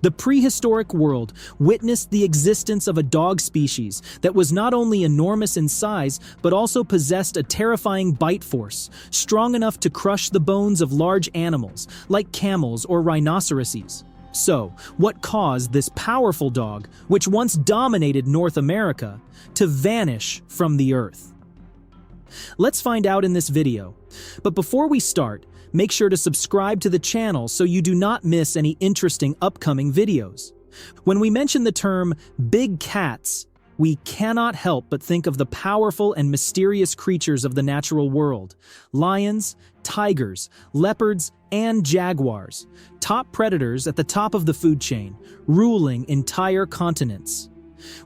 The prehistoric world witnessed the existence of a dog species that was not only enormous in size, but also possessed a terrifying bite force, strong enough to crush the bones of large animals, like camels or rhinoceroses. So, what caused this powerful dog, which once dominated North America, to vanish from the earth? Let's find out in this video. But before we start, make sure to subscribe to the channel so you do not miss any interesting upcoming videos. When we mention the term big cats, we cannot help but think of the powerful and mysterious creatures of the natural world: lions, tigers, leopards, and jaguars, top predators at the top of the food chain, ruling entire continents.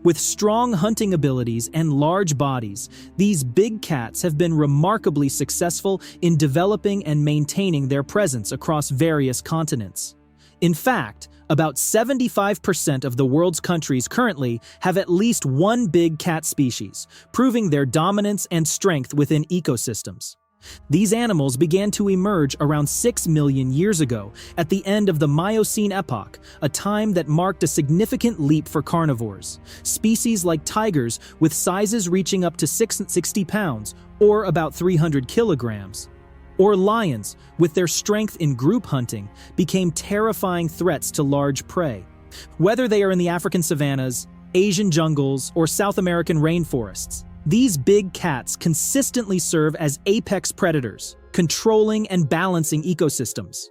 With strong hunting abilities and large bodies, these big cats have been remarkably successful in developing and maintaining their presence across various continents. In fact, about 75% of the world's countries currently have at least one big cat species, proving their dominance and strength within ecosystems. These animals began to emerge around 6 million years ago, at the end of the Miocene epoch, a time that marked a significant leap for carnivores. Species like tigers, with sizes reaching up to 60 pounds, or about 300 kilograms, or lions, with their strength in group hunting, became terrifying threats to large prey. Whether they are in the African savannas, Asian jungles, or South American rainforests, these big cats consistently serve as apex predators, controlling and balancing ecosystems.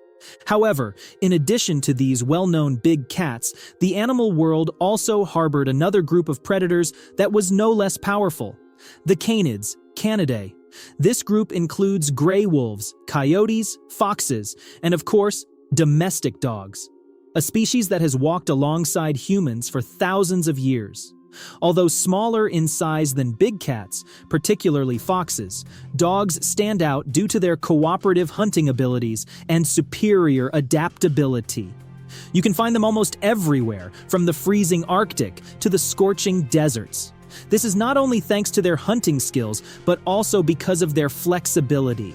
However, in addition to these well-known big cats, the animal world also harbored another group of predators that was no less powerful: the canids. This group includes gray wolves, coyotes, foxes, and of course, domestic dogs, a species that has walked alongside humans for thousands of years. Although smaller in size than big cats, particularly foxes, dogs stand out due to their cooperative hunting abilities and superior adaptability. You can find them almost everywhere, from the freezing Arctic to the scorching deserts. This is not only thanks to their hunting skills, but also because of their flexibility.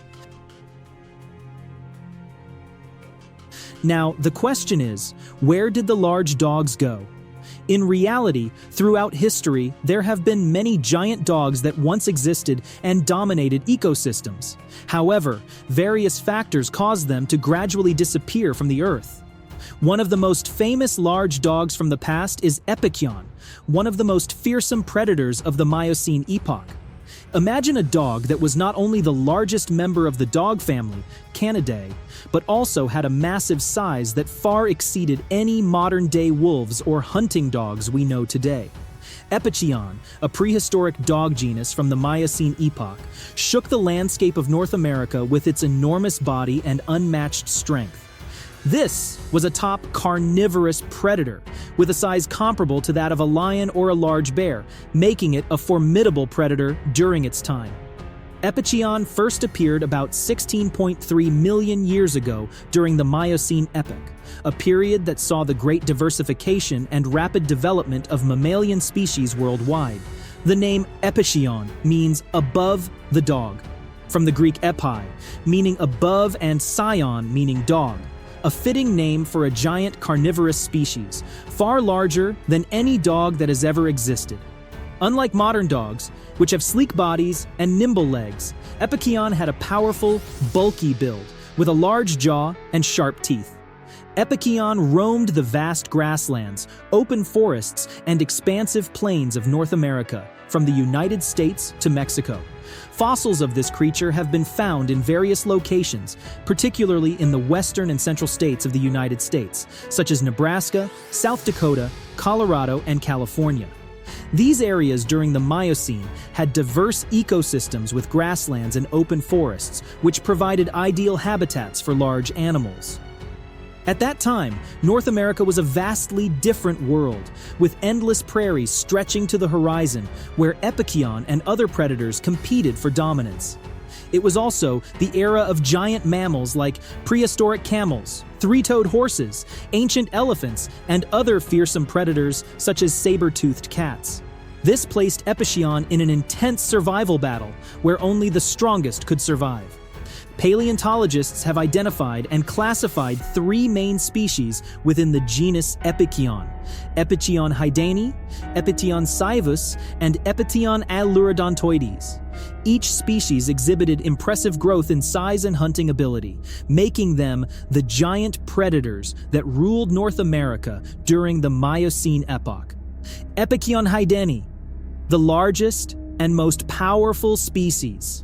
Now, the question is, where did the large dogs go? In reality, throughout history, there have been many giant dogs that once existed and dominated ecosystems. However, various factors caused them to gradually disappear from the earth. One of the most famous large dogs from the past is Epicyon, one of the most fearsome predators of the Miocene epoch. Imagine a dog that was not only the largest member of the dog family, Canidae, but also had a massive size that far exceeded any modern-day wolves or hunting dogs we know today. Epicyon, a prehistoric dog genus from the Miocene epoch, shook the landscape of North America with its enormous body and unmatched strength. This was a top carnivorous predator, with a size comparable to that of a lion or a large bear, making it a formidable predator during its time. Epicyon first appeared about 16.3 million years ago during the Miocene epoch, a period that saw the great diversification and rapid development of mammalian species worldwide. The name Epicyon means above the dog, from the Greek epi, meaning above, and scion, meaning dog, a fitting name for a giant carnivorous species, far larger than any dog that has ever existed. Unlike modern dogs, which have sleek bodies and nimble legs, Epicyon had a powerful, bulky build, with a large jaw and sharp teeth. Epicyon roamed the vast grasslands, open forests, and expansive plains of North America, from the United States to Mexico. Fossils of this creature have been found in various locations, particularly in the western and central states of the United States, such as Nebraska, South Dakota, Colorado, and California. These areas during the Miocene had diverse ecosystems with grasslands and open forests, which provided ideal habitats for large animals. At that time, North America was a vastly different world, with endless prairies stretching to the horizon, where Epicyon and other predators competed for dominance. It was also the era of giant mammals like prehistoric camels, three-toed horses, ancient elephants, and other fearsome predators such as saber-toothed cats. This placed Epicyon in an intense survival battle where only the strongest could survive. Paleontologists have identified and classified three main species within the genus Epicyon: Epicyon haydeni, Epicyon saivus, and Epicyon aelurodontoides. Each species exhibited impressive growth in size and hunting ability, making them the giant predators that ruled North America during the Miocene epoch. Epicyon haydeni, the largest and most powerful species.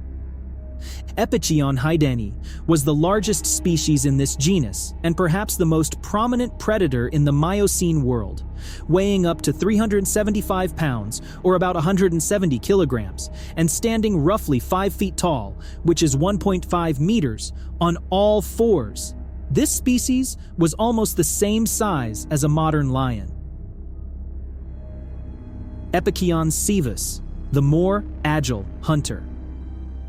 Epicyon haydeni was the largest species in this genus and perhaps the most prominent predator in the Miocene world, weighing up to 375 pounds or about 170 kilograms and standing roughly 5 feet tall, which is 1.5 meters, on all fours. This species was almost the same size as a modern lion. Epicyon saivus, the more agile hunter.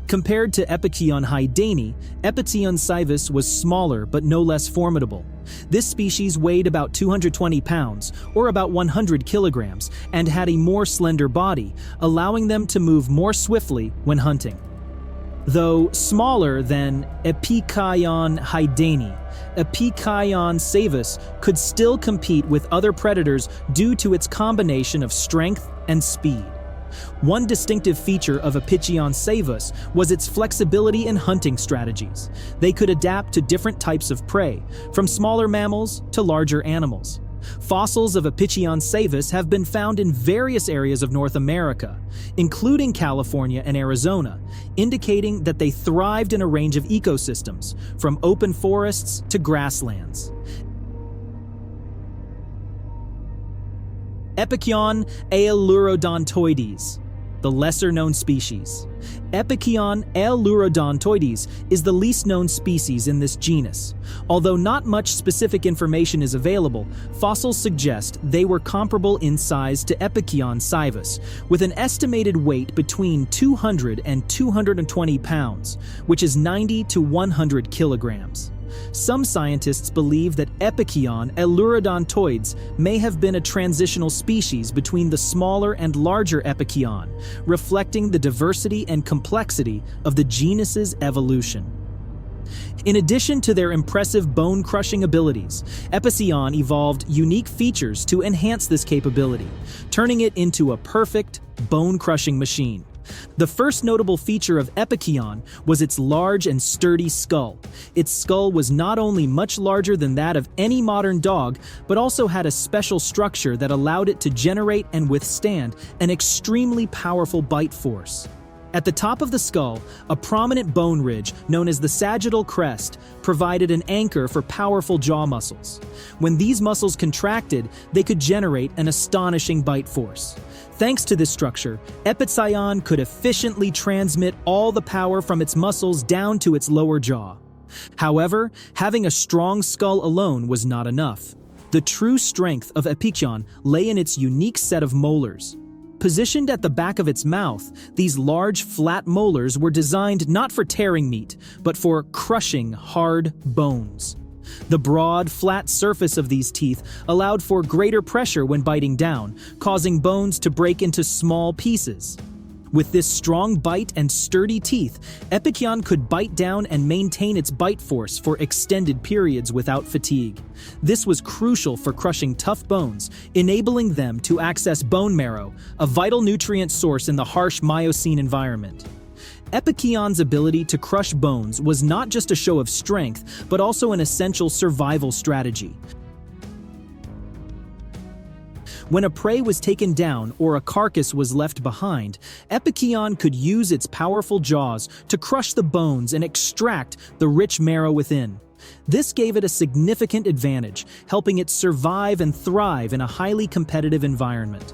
Compared to Epicyon haydeni, Epicyon saivus was smaller but no less formidable. This species weighed about 220 pounds, or about 100 kilograms, and had a more slender body, allowing them to move more swiftly when hunting. Though smaller than Epicyon haydeni, Epicyon saivus could still compete with other predators due to its combination of strength and speed. One distinctive feature of Epicyon saivus was its flexibility in hunting strategies. They could adapt to different types of prey, from smaller mammals to larger animals. Fossils of Epicyon saivus have been found in various areas of North America, including California and Arizona, indicating that they thrived in a range of ecosystems, from open forests to grasslands. Epicyon aelurodontoides, the lesser-known species. Epicyon aelurodontoides is the least-known species in this genus. Although not much specific information is available, fossils suggest they were comparable in size to Epicyon saivus, with an estimated weight between 200 and 220 pounds, which is 90 to 100 kilograms. Some scientists believe that Epicyon aelurodontoides may have been a transitional species between the smaller and larger Epicyon, reflecting the diversity and complexity of the genus's evolution. In addition to their impressive bone-crushing abilities, Epicyon evolved unique features to enhance this capability, turning it into a perfect bone-crushing machine. The first notable feature of Epicyon was its large and sturdy skull. Its skull was not only much larger than that of any modern dog, but also had a special structure that allowed it to generate and withstand an extremely powerful bite force. At the top of the skull, a prominent bone ridge known as the sagittal crest provided an anchor for powerful jaw muscles. When these muscles contracted, they could generate an astonishing bite force. Thanks to this structure, Epicyon could efficiently transmit all the power from its muscles down to its lower jaw. However, having a strong skull alone was not enough. The true strength of Epicyon lay in its unique set of molars. Positioned at the back of its mouth, these large, flat molars were designed not for tearing meat, but for crushing hard bones. The broad, flat surface of these teeth allowed for greater pressure when biting down, causing bones to break into small pieces. With this strong bite and sturdy teeth, Epicyon could bite down and maintain its bite force for extended periods without fatigue. This was crucial for crushing tough bones, enabling them to access bone marrow, a vital nutrient source in the harsh Miocene environment. Epicyon's ability to crush bones was not just a show of strength, but also an essential survival strategy. When a prey was taken down or a carcass was left behind, Epicyon could use its powerful jaws to crush the bones and extract the rich marrow within. This gave it a significant advantage, helping it survive and thrive in a highly competitive environment.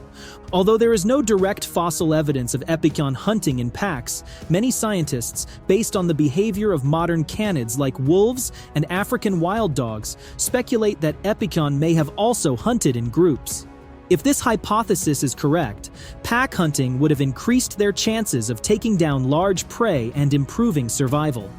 Although there is no direct fossil evidence of Epicyon hunting in packs, many scientists, based on the behavior of modern canids like wolves and African wild dogs, speculate that Epicyon may have also hunted in groups. If this hypothesis is correct, pack hunting would have increased their chances of taking down large prey and improving survival.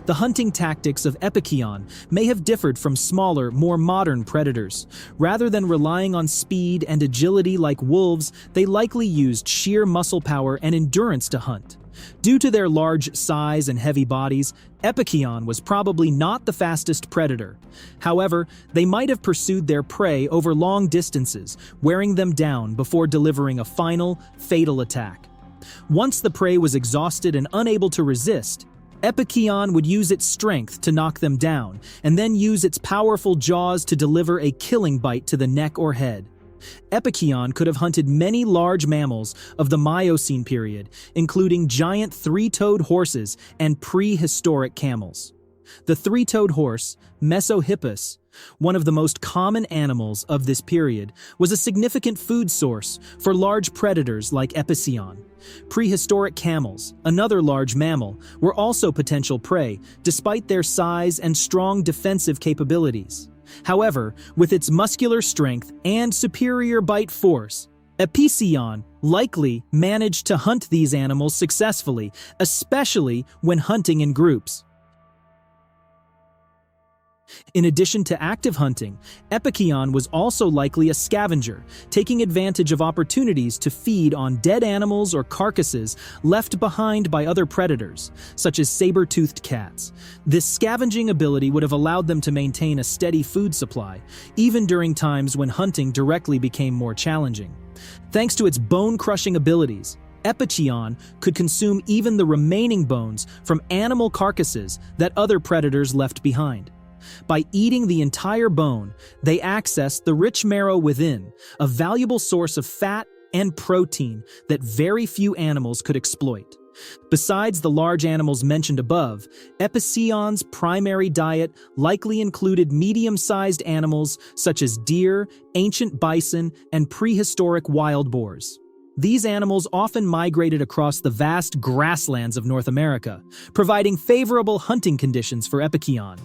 The hunting tactics of Epicyon may have differed from smaller, more modern predators. Rather than relying on speed and agility like wolves, they likely used sheer muscle power and endurance to hunt. Due to their large size and heavy bodies, Epicyon was probably not the fastest predator. However, they might have pursued their prey over long distances, wearing them down before delivering a final, fatal attack. Once the prey was exhausted and unable to resist, Epicyon would use its strength to knock them down, and then use its powerful jaws to deliver a killing bite to the neck or head. Epicyon could have hunted many large mammals of the Miocene period, including giant three-toed horses and prehistoric camels. The three-toed horse, Mesohippus, one of the most common animals of this period, was a significant food source for large predators like Epicyon. Prehistoric camels, another large mammal, were also potential prey, despite their size and strong defensive capabilities. However, with its muscular strength and superior bite force, Epicyon likely managed to hunt these animals successfully, especially when hunting in groups. In addition to active hunting, Epicyon was also likely a scavenger, taking advantage of opportunities to feed on dead animals or carcasses left behind by other predators, such as saber-toothed cats. This scavenging ability would have allowed them to maintain a steady food supply, even during times when hunting directly became more challenging. Thanks to its bone-crushing abilities, Epicyon could consume even the remaining bones from animal carcasses that other predators left behind. By eating the entire bone, they accessed the rich marrow within, a valuable source of fat and protein that very few animals could exploit. Besides the large animals mentioned above, Epicyon's primary diet likely included medium-sized animals such as deer, ancient bison, and prehistoric wild boars. These animals often migrated across the vast grasslands of North America, providing favorable hunting conditions for Epicyon.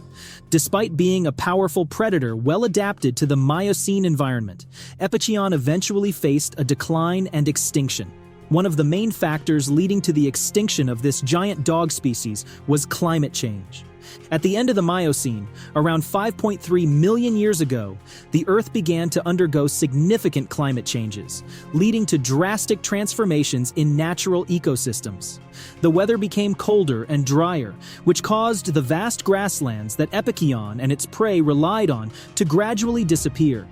Despite being a powerful predator well adapted to the Miocene environment, Epicyon eventually faced a decline and extinction. One of the main factors leading to the extinction of this giant dog species was climate change. At the end of the Miocene, around 5.3 million years ago, the Earth began to undergo significant climate changes, leading to drastic transformations in natural ecosystems. The weather became colder and drier, which caused the vast grasslands that Epicyon and its prey relied on to gradually disappear.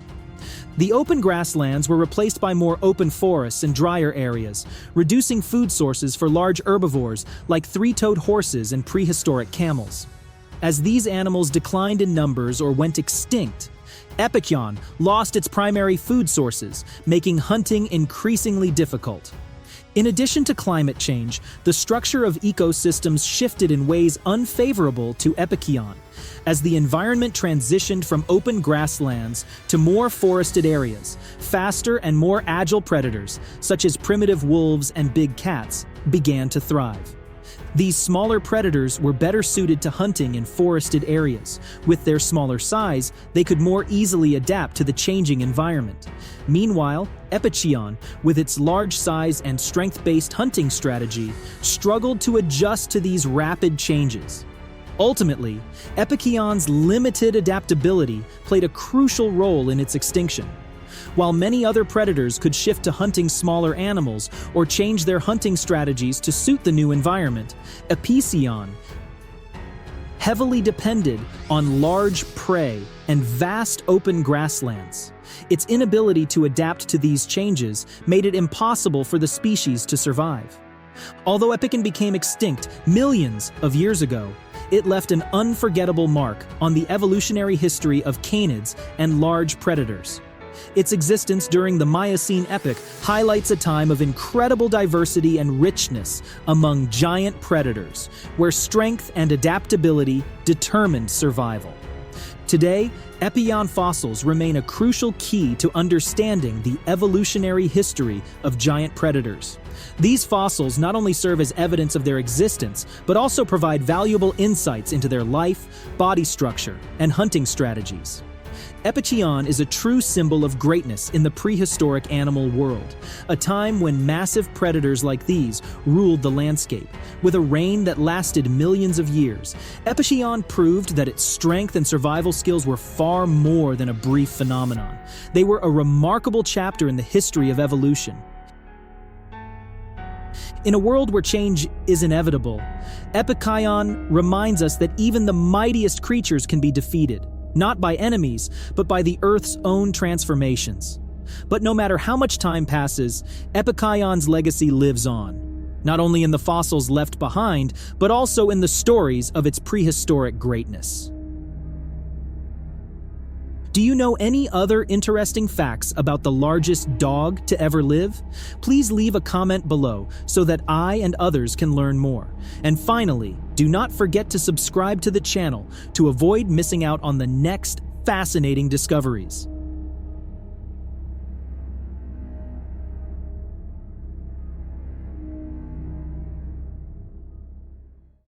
The open grasslands were replaced by more open forests and drier areas, reducing food sources for large herbivores like three-toed horses and prehistoric camels. As these animals declined in numbers or went extinct, Epicyon lost its primary food sources, making hunting increasingly difficult. In addition to climate change, the structure of ecosystems shifted in ways unfavorable to Epicyon, as the environment transitioned from open grasslands to more forested areas. Faster and more agile predators, such as primitive wolves and big cats, began to thrive. These smaller predators were better suited to hunting in forested areas. With their smaller size, they could more easily adapt to the changing environment. Meanwhile, Epicyon, with its large size and strength-based hunting strategy, struggled to adjust to these rapid changes. Ultimately, Epicyon's limited adaptability played a crucial role in its extinction. While many other predators could shift to hunting smaller animals or change their hunting strategies to suit the new environment, Epicyon heavily depended on large prey and vast open grasslands. Its inability to adapt to these changes made it impossible for the species to survive. Although Epicyon became extinct millions of years ago, it left an unforgettable mark on the evolutionary history of canids and large predators. Its existence during the Miocene epoch highlights a time of incredible diversity and richness among giant predators, where strength and adaptability determined survival. Today, Epicyon fossils remain a crucial key to understanding the evolutionary history of giant predators. These fossils not only serve as evidence of their existence, but also provide valuable insights into their life, body structure, and hunting strategies. Epicyon is a true symbol of greatness in the prehistoric animal world, a time when massive predators like these ruled the landscape. With a reign that lasted millions of years, Epicyon proved that its strength and survival skills were far more than a brief phenomenon. They were a remarkable chapter in the history of evolution. In a world where change is inevitable, Epicyon reminds us that even the mightiest creatures can be defeated, not by enemies, but by the Earth's own transformations. But no matter how much time passes, Epicyon's legacy lives on, not only in the fossils left behind, but also in the stories of its prehistoric greatness. Do you know any other interesting facts about the largest dog to ever live? Please leave a comment below so that I and others can learn more. And finally, do not forget to subscribe to the channel to avoid missing out on the next fascinating discoveries.